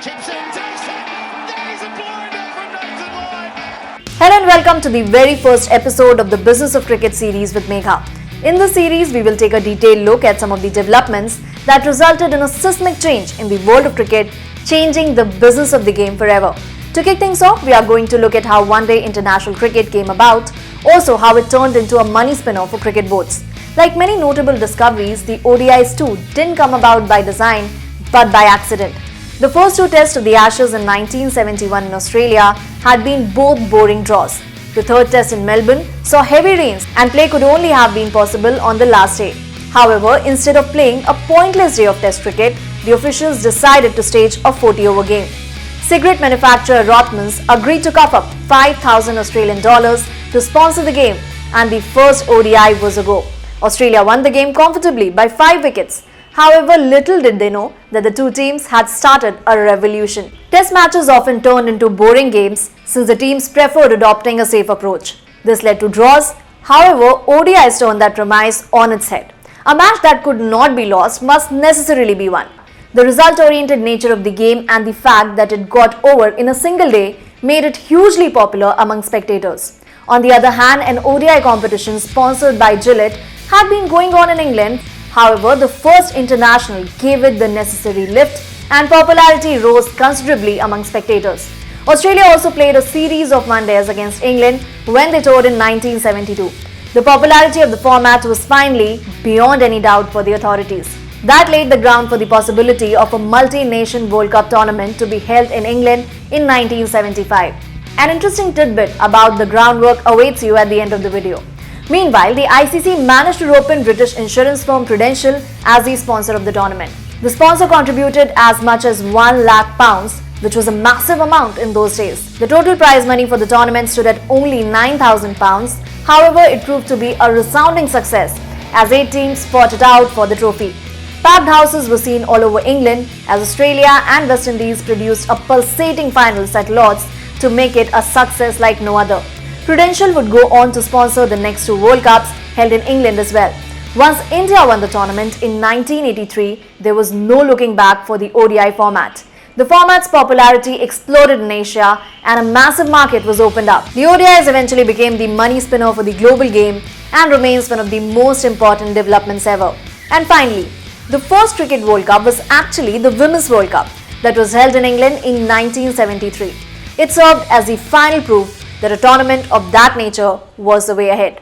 Chips in, takes it. There is a blinder from Nathan Lloyd. Hello and welcome to the very first episode of the Business of Cricket series with Megha. In this series, we will take a detailed look at some of the developments that resulted in a seismic change in the world of cricket, changing the business of the game forever. To kick things off, we are going to look at how one-day international cricket came about, also how it turned into a money spinner for cricket boards. Like many notable discoveries, the ODIs too didn't come about by design but by accident. The first two tests of the Ashes in 1971 in Australia had been both boring draws. The third test in Melbourne saw heavy rains and play could only have been possible on the last day. However, instead of playing a pointless day of test cricket, the officials decided to stage a 40-over game. Cigarette manufacturer Rothmans agreed to cough up 5,000 Australian dollars to sponsor the game, and the first ODI was a go. Australia won the game comfortably by 5 wickets. However, little did they know that the two teams had started a revolution. Test matches often turned into boring games since the teams preferred adopting a safe approach. This led to draws. However, ODIs turned that premise on its head. A match that could not be lost must necessarily be won. The result-oriented nature of the game and the fact that it got over in a single day made it hugely popular among spectators. On the other hand, an ODI competition sponsored by Gillette had been going on in England. However, the first international gave it the necessary lift and popularity rose considerably among spectators. Australia also played a series of one-days against England when they toured in 1972. The popularity of the format was finally beyond any doubt for the authorities. That laid the ground for the possibility of a multi-nation World Cup tournament to be held in England in 1975. An interesting tidbit about the groundwork awaits you at the end of the video. Meanwhile, the ICC managed to rope in British insurance firm Prudential as the sponsor of the tournament. The sponsor contributed as much as £1 lakh, which was a massive amount in those days. The total prize money for the tournament stood at only £9,000. However, it proved to be a resounding success as 8 teams fought it out for the trophy. Packed houses were seen all over England as Australia and West Indies produced a pulsating finals at Lord's to make it a success like no other. Prudential would go on to sponsor the next 2 World Cups held in England as well. Once India won the tournament in 1983, there was no looking back for the ODI format. The format's popularity exploded in Asia and a massive market was opened up. The ODIs eventually became the money spinner for the global game and remains one of the most important developments ever. And finally, the first Cricket World Cup was actually the Women's World Cup that was held in England in 1973. It served as the final proof that a tournament of that nature was the way ahead.